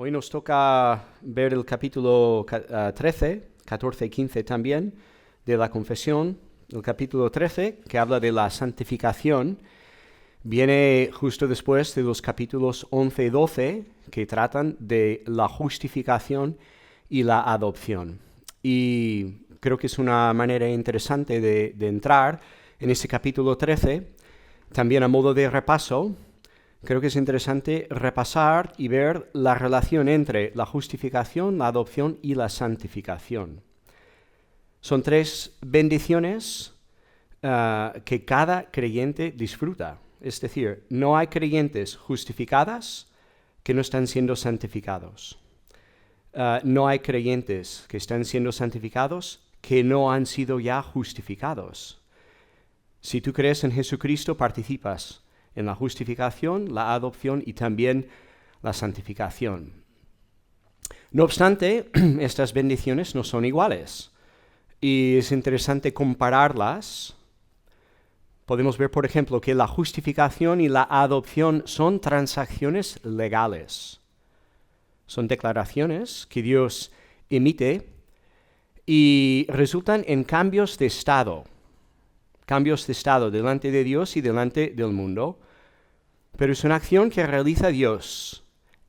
Hoy nos toca ver el capítulo 13, 14 y 15 también, de la confesión. El capítulo 13, que habla de la santificación, viene justo después de los capítulos 11 y 12, que tratan de la justificación y la adopción. Y creo que es una manera interesante de entrar en este capítulo 13, también a modo de repaso. Creo que es interesante repasar y ver la relación entre la justificación, la adopción y la santificación. Son tres bendiciones que cada creyente disfruta. Es decir, no hay creyentes justificadas que no están siendo santificados. No hay creyentes que están siendo santificados que no han sido ya justificados. Si tú crees en Jesucristo, participas en la justificación, la adopción y también la santificación. No obstante, estas bendiciones no son iguales y es interesante compararlas. Podemos ver, por ejemplo, que la justificación y la adopción son transacciones legales. Son declaraciones que Dios emite y resultan en cambios de estado delante de Dios y delante del mundo. Pero es una acción que realiza Dios,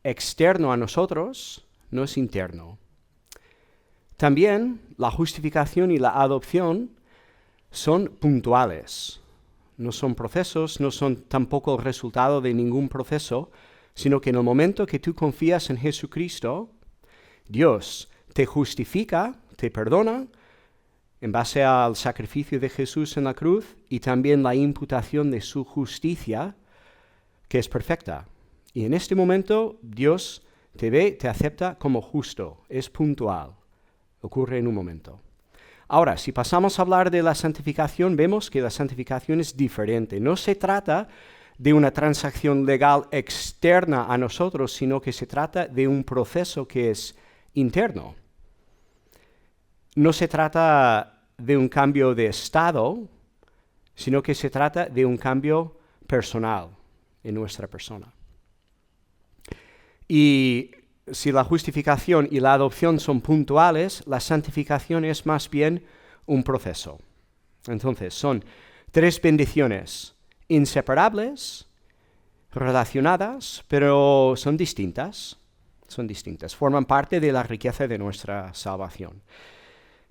externo a nosotros, no es interno. También la justificación y la adopción son puntuales. No son procesos, no son tampoco el resultado de ningún proceso, sino que en el momento que tú confías en Jesucristo, Dios te justifica, te perdona, en base al sacrificio de Jesús en la cruz y también la imputación de su justicia, que es perfecta. Y en este momento Dios te ve, te acepta como justo, es puntual, ocurre en un momento. Ahora, si pasamos a hablar de la santificación, vemos que la santificación es diferente. No se trata de una transacción legal externa a nosotros, sino que se trata de un proceso que es interno. No se trata de un cambio de estado, sino que se trata de un cambio personal en nuestra persona. Y si la justificación y la adopción son puntuales, la santificación es más bien un proceso. Entonces, son tres bendiciones inseparables, relacionadas, pero son distintas, forman parte de la riqueza de nuestra salvación.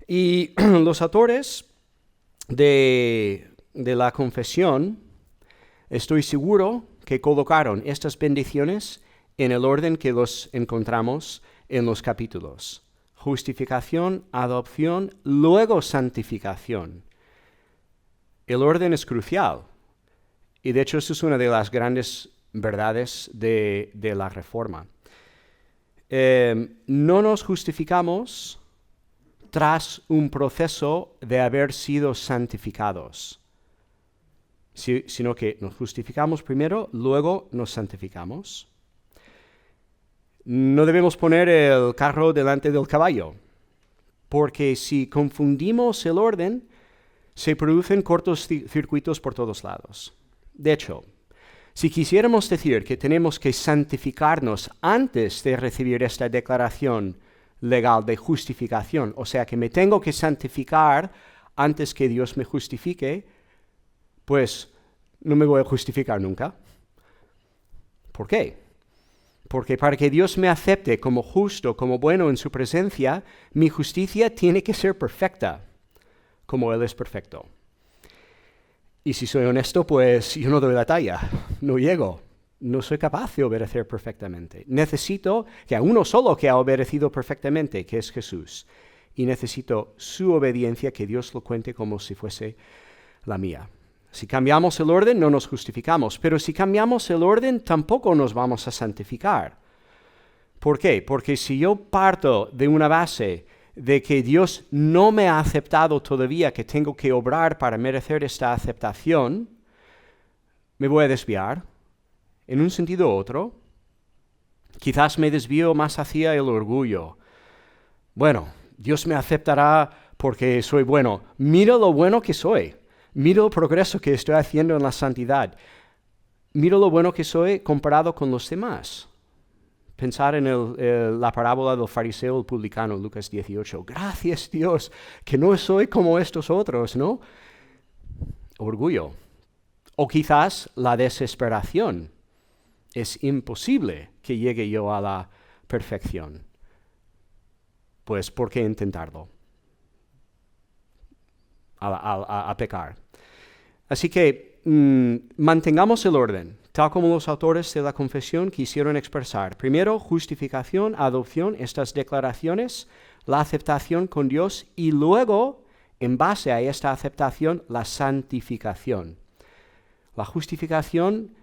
Y los autores de la confesión, estoy seguro que colocaron estas bendiciones en el orden que los encontramos en los capítulos. Justificación, adopción, luego santificación. El orden es crucial. Y de hecho, eso es una de las grandes verdades de la Reforma. No nos justificamos tras un proceso de haber sido santificados, sino que nos justificamos primero, luego nos santificamos. No debemos poner el carro delante del caballo, porque si confundimos el orden, se producen cortos circuitos por todos lados. De hecho, si quisiéramos decir que tenemos que santificarnos antes de recibir esta declaración legal de justificación, o sea que me tengo que santificar antes que Dios me justifique, pues no me voy a justificar nunca. ¿Por qué? Porque para que Dios me acepte como justo, como bueno en su presencia, mi justicia tiene que ser perfecta, como Él es perfecto. Y si soy honesto, pues yo no doy la talla, no llego. No soy capaz de obedecer perfectamente. Necesito que a uno solo que ha obedecido perfectamente, que es Jesús. Y necesito su obediencia, que Dios lo cuente como si fuese la mía. Si cambiamos el orden, no nos justificamos. Pero si cambiamos el orden, tampoco nos vamos a santificar. ¿Por qué? Porque si yo parto de una base de que Dios no me ha aceptado todavía, que tengo que obrar para merecer esta aceptación, me voy a desviar. En un sentido u otro, quizás me desvío más hacia el orgullo. Bueno, Dios me aceptará porque soy bueno. Mira lo bueno que soy. Mira el progreso que estoy haciendo en la santidad. Mira lo bueno que soy comparado con los demás. Pensar en la parábola del fariseo y el publicano, Lucas 18. Gracias Dios, que no soy como estos otros, ¿no? Orgullo. O quizás la desesperación. Es imposible que llegue yo a la perfección. Pues, ¿por qué intentarlo? A pecar. Así que mantengamos el orden, tal como los autores de la confesión quisieron expresar. Primero, justificación, adopción, estas declaraciones, la aceptación con Dios y luego, en base a esta aceptación, la santificación. La justificación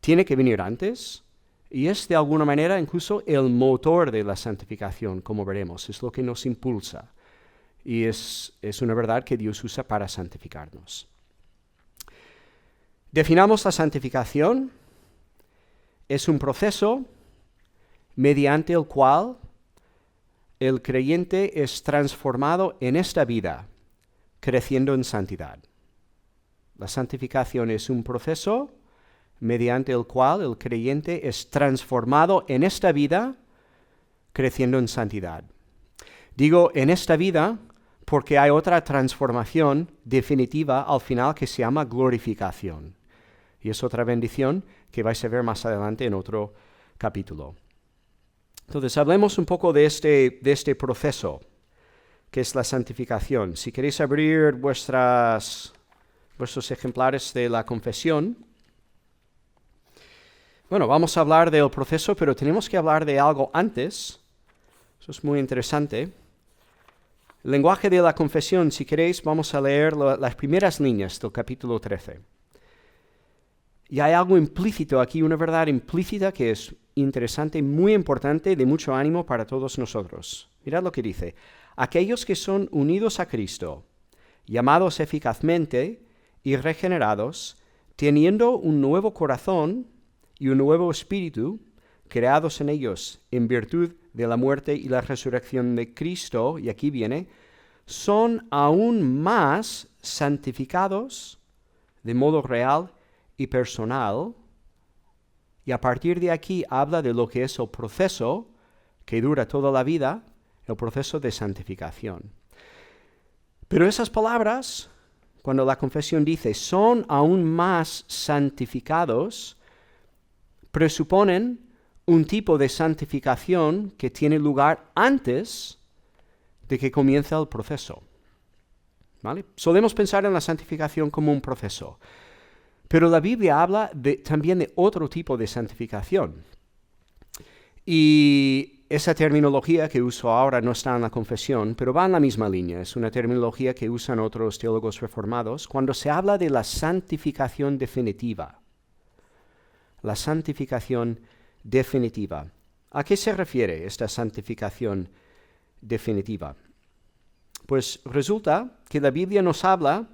tiene que venir antes y es de alguna manera incluso el motor de la santificación, como veremos, es lo que nos impulsa y es una verdad que Dios usa para santificarnos. Definamos la santificación. Es un proceso mediante el cual el creyente es transformado en esta vida, creciendo en santidad. La santificación es un proceso mediante el cual el creyente es transformado en esta vida, creciendo en santidad. Digo en esta vida porque hay otra transformación definitiva al final que se llama glorificación. Y es otra bendición que vais a ver más adelante en otro capítulo. Entonces, hablemos un poco de este proceso, que es la santificación. Si queréis abrir vuestros ejemplares de la confesión. Bueno, vamos a hablar del proceso, pero tenemos que hablar de algo antes. Eso es muy interesante. El lenguaje de la confesión, si queréis, vamos a leer las primeras líneas del capítulo 13. Y hay algo implícito aquí, una verdad implícita que es interesante, muy importante, de mucho ánimo para todos nosotros. Mirad lo que dice. Aquellos que son unidos a Cristo, llamados eficazmente y regenerados, teniendo un nuevo corazón y un nuevo espíritu, creados en ellos en virtud de la muerte y la resurrección de Cristo, y aquí viene, son aún más santificados de modo real y personal, y a partir de aquí habla de lo que es el proceso que dura toda la vida, el proceso de santificación. Pero esas palabras, cuando la confesión dice son aún más santificados, presuponen un tipo de santificación que tiene lugar antes de que comience el proceso. ¿Vale? Solemos pensar en la santificación como un proceso. Pero la Biblia habla también de otro tipo de santificación. Y esa terminología que uso ahora no está en la confesión, pero va en la misma línea. Es una terminología que usan otros teólogos reformados cuando se habla de la santificación definitiva. La santificación definitiva. ¿A qué se refiere esta santificación definitiva? Pues resulta que la Biblia nos habla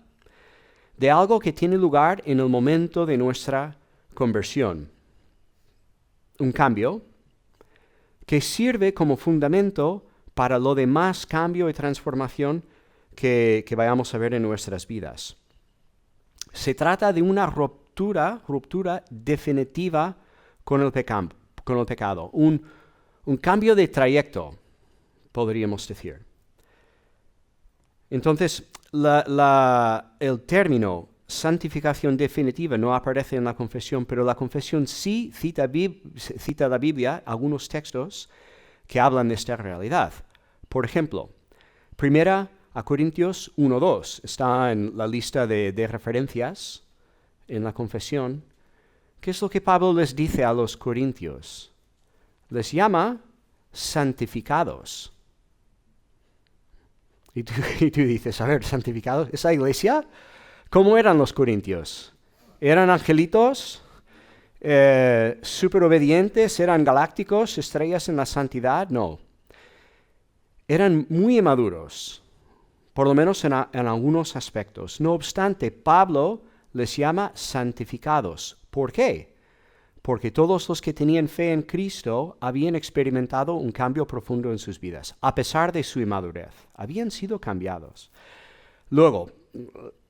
de algo que tiene lugar en el momento de nuestra conversión. Un cambio que sirve como fundamento para lo demás cambio y transformación que vayamos a ver en nuestras vidas. Se trata de una ruptura definitiva con el pecado, un cambio de trayecto, podríamos decir. Entonces, el término santificación definitiva no aparece en la confesión, pero la confesión sí cita la Biblia, algunos textos que hablan de esta realidad. Por ejemplo, 1 Corintios 1:2 está en la lista de referencias en la confesión. ¿Qué es lo que Pablo les dice a los corintios? Les llama santificados. Y tú dices, a ver, santificados, ¿esa iglesia? ¿Cómo eran los corintios? ¿Eran angelitos? ¿Súper obedientes? ¿Eran galácticos? ¿Estrellas en la santidad? No. Eran muy inmaduros, por lo menos en algunos aspectos. No obstante, Pablo les llama santificados. ¿Por qué? Porque todos los que tenían fe en Cristo habían experimentado un cambio profundo en sus vidas, a pesar de su inmadurez. Habían sido cambiados. Luego,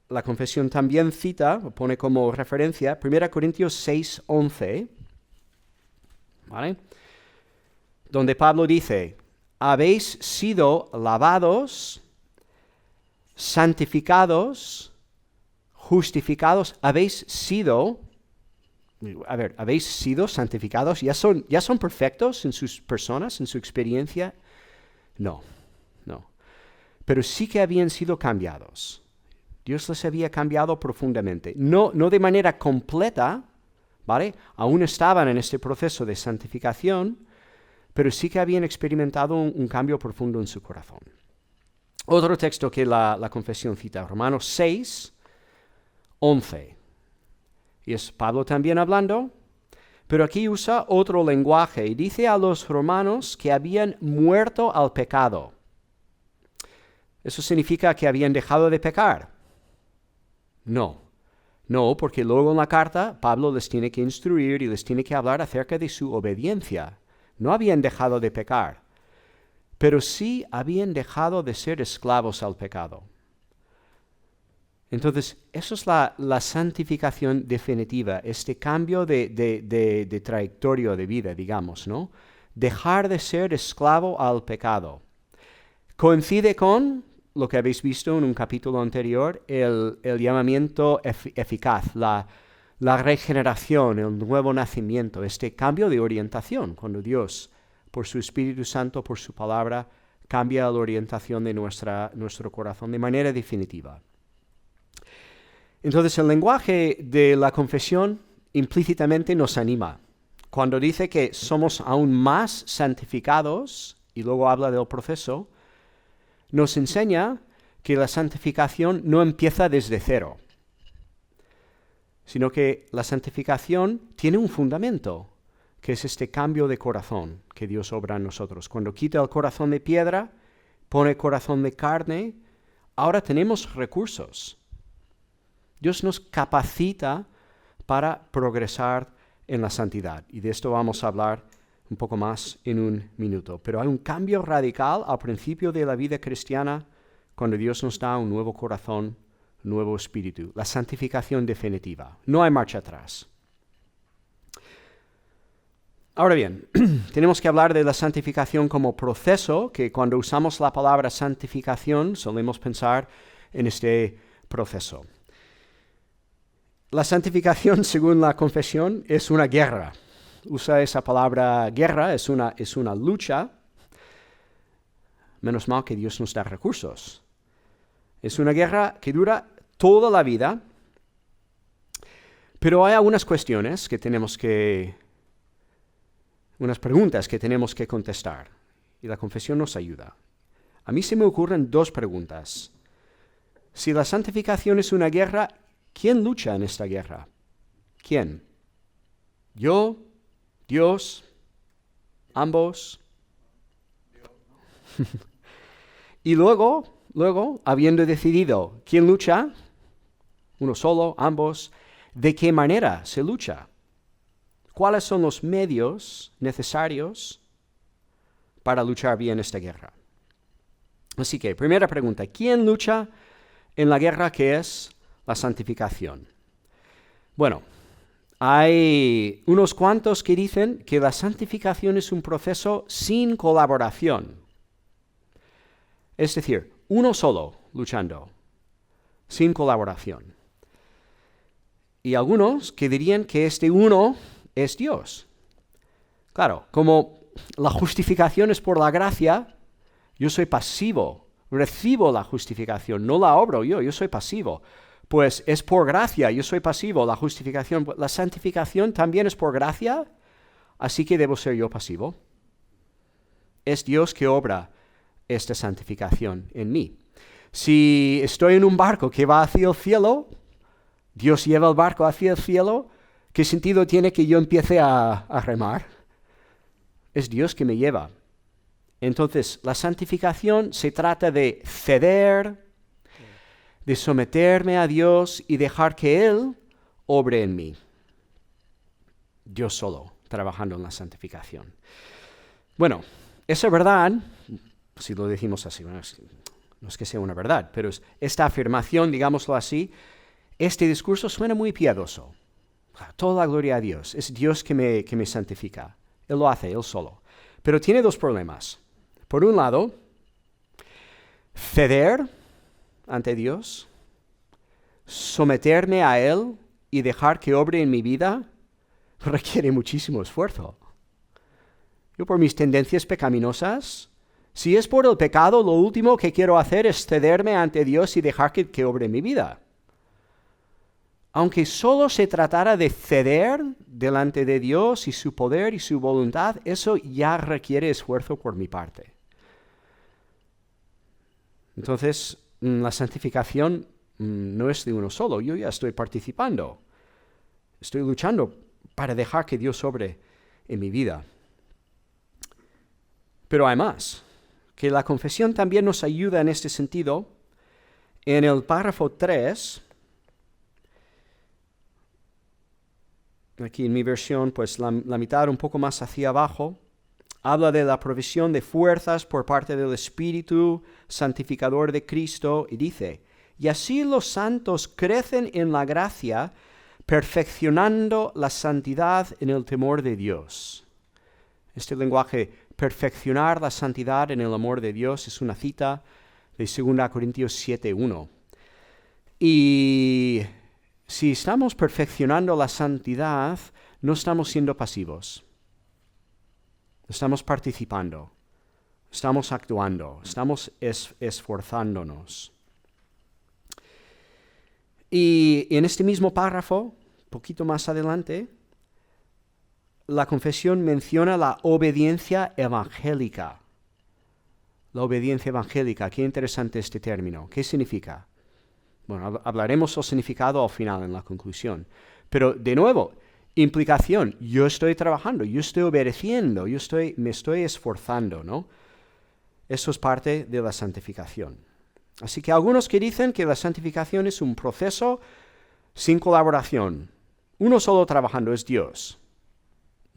la confesión también pone como referencia 1 Corintios 6:11. ¿Vale? donde Pablo dice, habéis sido lavados, santificados, justificados, habéis sido santificados, ¿ya son perfectos en sus personas, en su experiencia? No. Pero sí que habían sido cambiados. Dios les había cambiado profundamente. No de manera completa, ¿vale? Aún estaban en este proceso de santificación, pero sí que habían experimentado un cambio profundo en su corazón. Otro texto que la confesión cita, Romanos 6, 11. Y es Pablo también hablando, pero aquí usa otro lenguaje y dice a los romanos que habían muerto al pecado. ¿Eso significa que habían dejado de pecar? No, porque luego en la carta Pablo les tiene que instruir y les tiene que hablar acerca de su obediencia. No habían dejado de pecar, pero sí habían dejado de ser esclavos al pecado. Entonces, eso es la santificación definitiva, este cambio de trayectoria de vida, digamos, ¿no? Dejar de ser esclavo al pecado. Coincide con lo que habéis visto en un capítulo anterior, el llamamiento eficaz, la regeneración, el nuevo nacimiento, este cambio de orientación, cuando Dios, por su Espíritu Santo, por su palabra, cambia la orientación de nuestro corazón de manera definitiva. Entonces, el lenguaje de la confesión implícitamente nos anima. Cuando dice que somos aún más santificados, y luego habla del proceso, nos enseña que la santificación no empieza desde cero, sino que la santificación tiene un fundamento, que es este cambio de corazón que Dios obra en nosotros. Cuando quita el corazón de piedra, pone corazón de carne, ahora tenemos recursos. Dios nos capacita para progresar en la santidad, y de esto vamos a hablar un poco más en un minuto. Pero hay un cambio radical al principio de la vida cristiana cuando Dios nos da un nuevo corazón, un nuevo espíritu, la santificación definitiva. No hay marcha atrás. Ahora bien, tenemos que hablar de la santificación como proceso, que cuando usamos la palabra santificación solemos pensar en este proceso. La santificación, según la confesión, es una guerra. Usa esa palabra guerra, es una lucha. Menos mal que Dios nos da recursos. Es una guerra que dura toda la vida, pero hay algunas cuestiones unas preguntas que tenemos que contestar, y la confesión nos ayuda. A mí se me ocurren dos preguntas. Si la santificación es una guerra, ¿quién lucha en esta guerra? ¿Quién? ¿Yo? ¿Dios? ¿Ambos? Y luego, habiendo decidido quién lucha, uno solo, ambos, ¿de qué manera se lucha? ¿Cuáles son los medios necesarios para luchar bien esta guerra? Así que, primera pregunta, ¿quién lucha en la guerra que es la santificación? Bueno, hay unos cuantos que dicen que la santificación es un proceso sin colaboración. Es decir, uno solo luchando, sin colaboración. Y algunos que dirían que este uno es Dios. Claro, como la justificación es por la gracia, yo soy pasivo, recibo la justificación, no la obro yo soy pasivo. Pues es por gracia, yo soy pasivo, la justificación, la santificación también es por gracia, así que debo ser yo pasivo. Es Dios que obra esta santificación en mí. Si estoy en un barco que va hacia el cielo, Dios lleva el barco hacia el cielo, ¿qué sentido tiene que yo empiece a remar? Es Dios que me lleva. Entonces, la santificación se trata de ceder, de someterme a Dios y dejar que Él obre en mí. Dios solo, trabajando en la santificación. Bueno, esa verdad, si lo decimos así, bueno, no es que sea una verdad, pero esta afirmación, digámoslo así, este discurso suena muy piadoso. Toda la gloria a Dios, es Dios que me santifica. Él lo hace, Él solo. Pero tiene dos problemas. Por un lado, ceder ante Dios, someterme a Él y dejar que obre en mi vida, requiere muchísimo esfuerzo. Yo por mis tendencias pecaminosas, si es por el pecado, lo último que quiero hacer es cederme ante Dios y dejar que obre en mi vida. Aunque solo se tratara de ceder delante de Dios y su poder y su voluntad, eso ya requiere esfuerzo por mi parte. Entonces, la santificación no es de uno solo. Yo ya estoy participando. Estoy luchando para dejar que Dios obre en mi vida. Pero hay más, que la confesión también nos ayuda en este sentido. En el párrafo 3, aquí en mi versión, pues la mitad un poco más hacia abajo, habla de la provisión de fuerzas por parte del Espíritu santificador de Cristo y dice, y así los santos crecen en la gracia, perfeccionando la santidad en el temor de Dios. Este lenguaje, perfeccionar la santidad en el amor de Dios, es una cita de 2 Corintios 7:1. Y si estamos perfeccionando la santidad, no estamos siendo pasivos. Estamos participando, estamos actuando, estamos esforzándonos. Y en este mismo párrafo, poquito más adelante, la confesión menciona la obediencia evangélica. La obediencia evangélica, qué interesante este término. ¿Qué significa? Bueno, hablaremos del significado al final, en la conclusión. Pero, de nuevo, implicación, yo estoy trabajando, yo estoy obedeciendo, me estoy esforzando, ¿no? Eso es parte de la santificación. Así que algunos que dicen que la santificación es un proceso sin colaboración. Uno solo trabajando es Dios.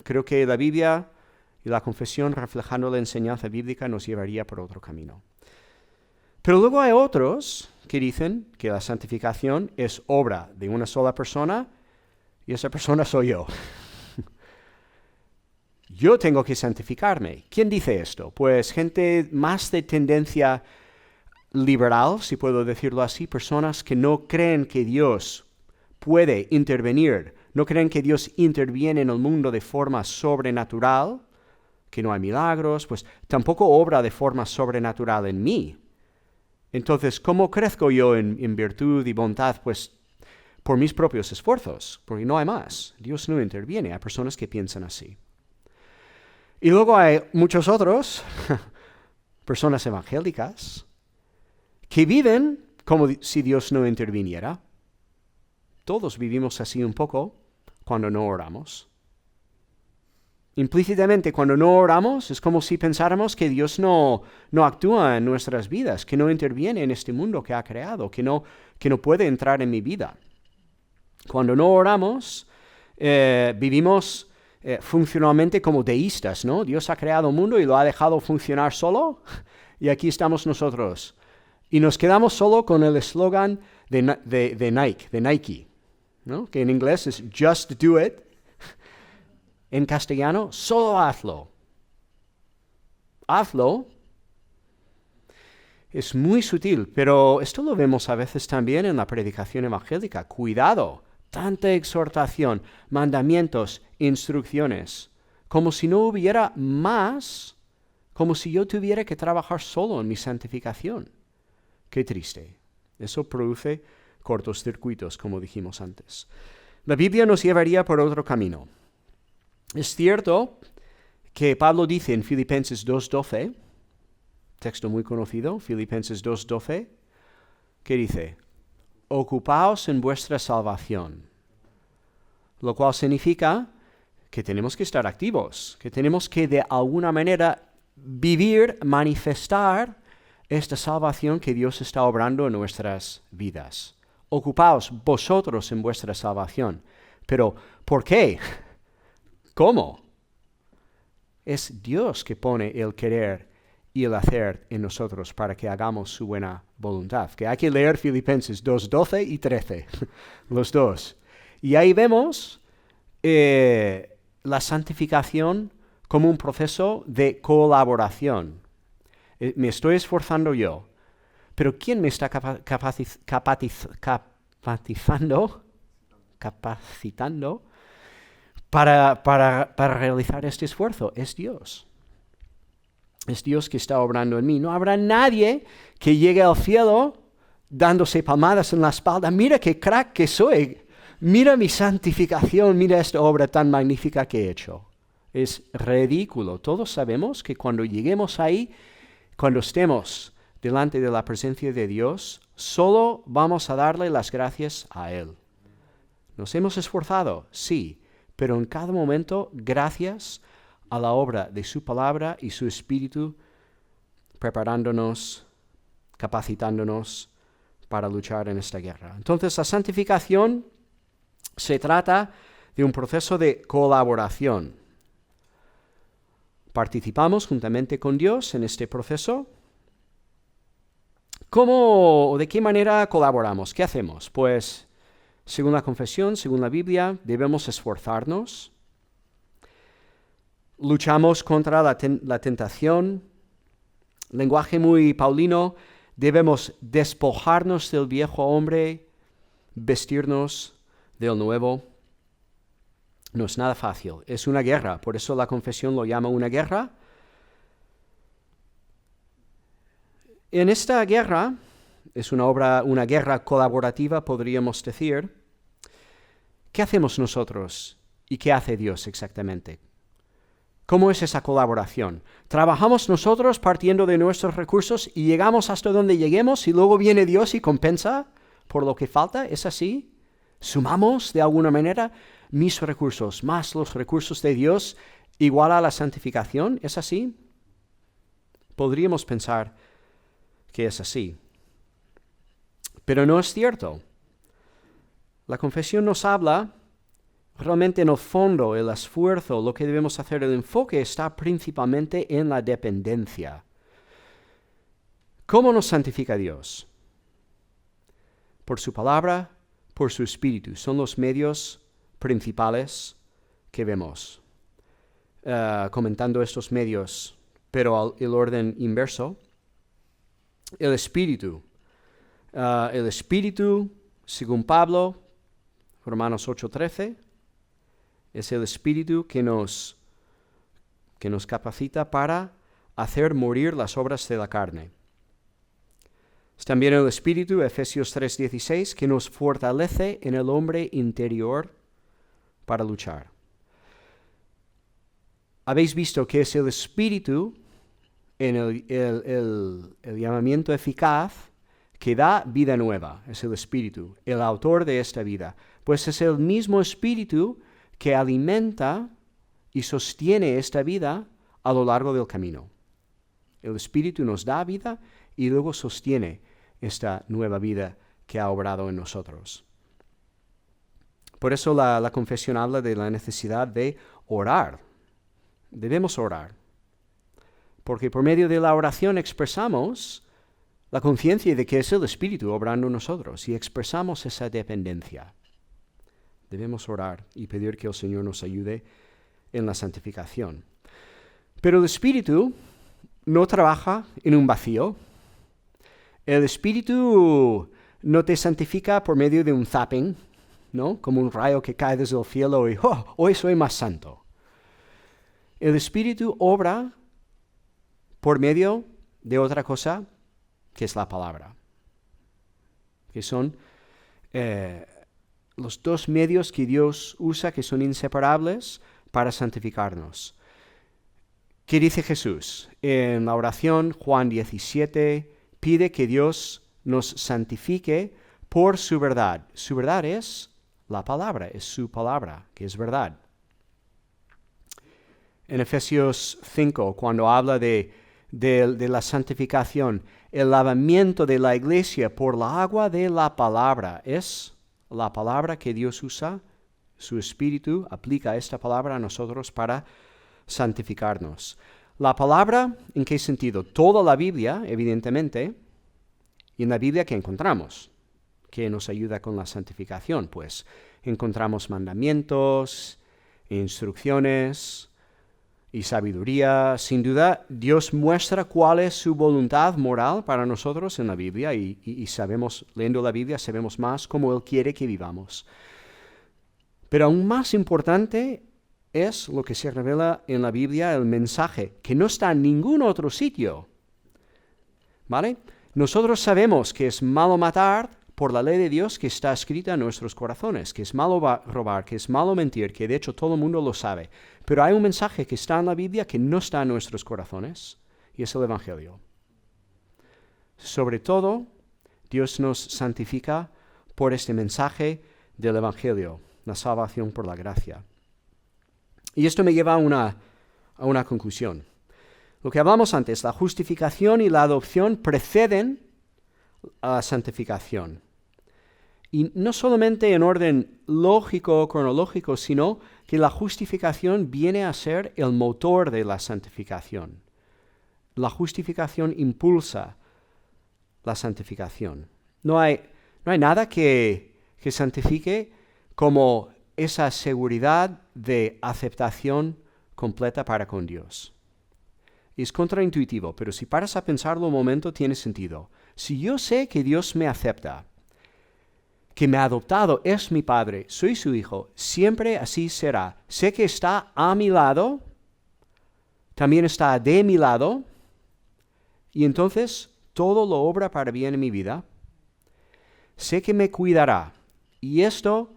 Creo que la Biblia y la confesión reflejando la enseñanza bíblica nos llevaría por otro camino. Pero luego hay otros que dicen que la santificación es obra de una sola persona y esa persona soy yo. Yo tengo que santificarme. ¿Quién dice esto? Pues gente más de tendencia liberal, si puedo decirlo así, personas que no creen que Dios puede intervenir, no creen que Dios interviene en el mundo de forma sobrenatural, que no hay milagros, pues tampoco obra de forma sobrenatural en mí. Entonces, ¿cómo crezco yo en virtud y bondad? Pues por mis propios esfuerzos, porque no hay más. Dios no interviene. Hay personas que piensan así. Y luego hay muchos otros, personas evangélicas, que viven como si Dios no interviniera. Todos vivimos así un poco cuando no oramos. Implícitamente, cuando no oramos, es como si pensáramos que Dios no actúa en nuestras vidas, que no interviene en este mundo que ha creado, que no puede entrar en mi vida. Cuando no oramos, vivimos funcionalmente como deístas, ¿no? Dios ha creado un mundo y lo ha dejado funcionar solo, y aquí estamos nosotros. Y nos quedamos solo con el eslogan de Nike, ¿no? Que en inglés es just do it. En castellano, solo hazlo. Hazlo. Es muy sutil, pero esto lo vemos a veces también en la predicación evangélica. Cuidado, tanta exhortación, mandamientos, instrucciones, como si no hubiera más, como si yo tuviera que trabajar solo en mi santificación. Qué triste. Eso produce cortocircuitos, como dijimos antes. La Biblia nos llevaría por otro camino. Es cierto que Pablo dice en Filipenses 2:12, texto muy conocido, Filipenses 2:12, que dice, ocupaos en vuestra salvación, lo cual significa que tenemos que estar activos, que tenemos que de alguna manera vivir, manifestar esta salvación que Dios está obrando en nuestras vidas. Ocupaos vosotros en vuestra salvación. Pero, ¿por qué? ¿Cómo? Es Dios que pone el querer y el hacer en nosotros para que hagamos su buena voluntad. Que hay que leer Filipenses 2:12 y 13, los dos. Y ahí vemos la santificación como un proceso de colaboración. Me estoy esforzando yo, pero ¿quién me está capacitando para realizar este esfuerzo? Es Dios. Es Dios que está obrando en mí. No habrá nadie que llegue al cielo dándose palmadas en la espalda. Mira qué crack que soy. Mira mi santificación. Mira esta obra tan magnífica que he hecho. Es ridículo. Todos sabemos que cuando lleguemos ahí, cuando estemos delante de la presencia de Dios, solo vamos a darle las gracias a Él. Nos hemos esforzado, sí, pero en cada momento gracias a la obra de su palabra y su Espíritu, preparándonos, capacitándonos para luchar en esta guerra. Entonces, la santificación se trata de un proceso de colaboración. Participamos juntamente con Dios en este proceso. ¿Cómo o de qué manera colaboramos? ¿Qué hacemos? Pues, según la confesión, según la Biblia, debemos esforzarnos. Luchamos contra la tentación. Lenguaje muy paulino, debemos despojarnos del viejo hombre, vestirnos del nuevo. No es nada fácil, es una guerra, por eso la confesión lo llama una guerra. En esta guerra, es una guerra colaborativa, podríamos decir. ¿Qué hacemos nosotros y qué hace Dios exactamente? ¿Cómo es esa colaboración? ¿Trabajamos nosotros partiendo de nuestros recursos y llegamos hasta donde lleguemos y luego viene Dios y compensa por lo que falta? ¿Es así? ¿Sumamos de alguna manera mis recursos más los recursos de Dios igual a la santificación? ¿Es así? Podríamos pensar que es así. Pero no es cierto. La confesión nos habla, realmente en el fondo, el esfuerzo, lo que debemos hacer, el enfoque está principalmente en la dependencia. ¿Cómo nos santifica Dios? Por su palabra, por su Espíritu. Son los medios principales que vemos. Comentando estos medios, pero el orden inverso. El Espíritu, según Pablo, Romanos 8:13, es el Espíritu que nos capacita para hacer morir las obras de la carne. Es también el Espíritu, Efesios 3:16, que nos fortalece en el hombre interior para luchar. Habéis visto que es el Espíritu en el llamamiento eficaz que da vida nueva. Es el Espíritu, el autor de esta vida. Pues es el mismo Espíritu que alimenta y sostiene esta vida a lo largo del camino. El Espíritu nos da vida y luego sostiene esta nueva vida que ha obrado en nosotros. Por eso la confesión habla de la necesidad de orar. Debemos orar. Porque por medio de la oración expresamos la conciencia de que es el Espíritu obrando en nosotros y expresamos esa dependencia. Debemos orar y pedir que el Señor nos ayude en la santificación. Pero el Espíritu no trabaja en un vacío. El Espíritu no te santifica por medio de un zapping, ¿no? Como un rayo que cae desde el cielo y hoy soy más santo. El Espíritu obra por medio de otra cosa que es la palabra, que son los dos medios que Dios usa, que son inseparables para santificarnos. ¿Qué dice Jesús? En la oración, Juan 17, pide que Dios nos santifique por su verdad. Su verdad es la palabra, es su palabra, que es verdad. En Efesios 5, cuando habla de la santificación, el lavamiento de la iglesia por la agua de la palabra, es la palabra que Dios usa, su Espíritu aplica esta palabra a nosotros para santificarnos. La palabra, ¿en qué sentido? Toda la Biblia, evidentemente, y en la Biblia que encontramos, que nos ayuda con la santificación, pues encontramos mandamientos, instrucciones, y sabiduría. Sin duda, Dios muestra cuál es su voluntad moral para nosotros en la Biblia y sabemos, leyendo la Biblia, sabemos más cómo Él quiere que vivamos. Pero aún más importante es lo que se revela en la Biblia, el mensaje, que no está en ningún otro sitio. ¿Vale? Nosotros sabemos que es malo matar por la ley de Dios que está escrita en nuestros corazones, que es malo robar, que es malo mentir, que de hecho todo el mundo lo sabe. Pero hay un mensaje que está en la Biblia que no está en nuestros corazones, y es el Evangelio. Sobre todo, Dios nos santifica por este mensaje del Evangelio, la salvación por la gracia. Y esto me lleva a una conclusión. Lo que hablamos antes, la justificación y la adopción preceden a la santificación. Y no solamente en orden lógico o cronológico, sino que la justificación viene a ser el motor de la santificación. La justificación impulsa la santificación. No hay nada que santifique como esa seguridad de aceptación completa para con Dios. Es contraintuitivo, pero si paras a pensarlo un momento, tiene sentido. Si yo sé que Dios me acepta, que me ha adoptado, es mi Padre, soy su Hijo, siempre así será. Sé que está a mi lado, también está de mi lado, y entonces todo lo obra para bien en mi vida. Sé que me cuidará, y esto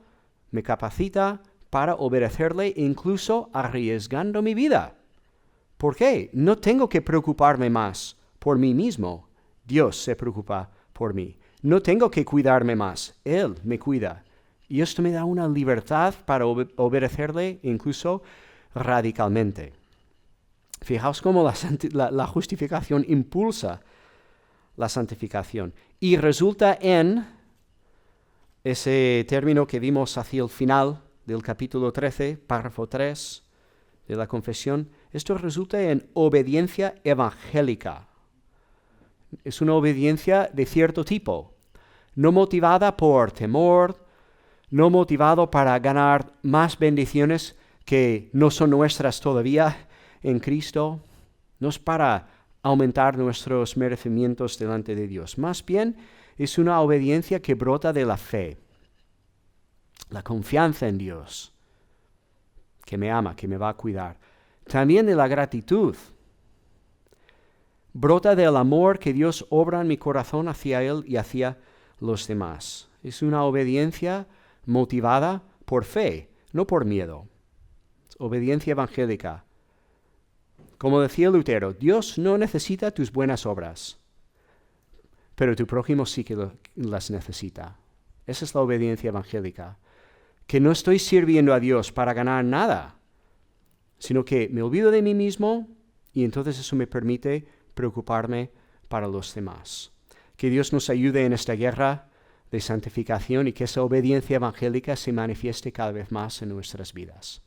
me capacita para obedecerle incluso arriesgando mi vida. ¿Por qué? No tengo que preocuparme más por mí mismo. Dios se preocupa por mí. No tengo que cuidarme más. Él me cuida. Y esto me da una libertad para obedecerle incluso radicalmente. Fijaos cómo la justificación impulsa la santificación. Y resulta en ese término que vimos hacia el final del capítulo 13, párrafo 3 de la confesión. Esto resulta en obediencia evangélica. Es una obediencia de cierto tipo, no motivada por temor, no motivado para ganar más bendiciones que no son nuestras todavía en Cristo. No es para aumentar nuestros merecimientos delante de Dios. Más bien es una obediencia que brota de la fe, la confianza en Dios, que me ama, que me va a cuidar. También de la gratitud. Brota del amor que Dios obra en mi corazón hacia Él y hacia los demás. Es una obediencia motivada por fe, no por miedo. Obediencia evangélica. Como decía Lutero, Dios no necesita tus buenas obras, pero tu prójimo sí que las necesita. Esa es la obediencia evangélica. Que no estoy sirviendo a Dios para ganar nada, sino que me olvido de mí mismo y entonces eso me permite preocuparme para los demás. Que Dios nos ayude en esta guerra de santificación y que esa obediencia evangélica se manifieste cada vez más en nuestras vidas.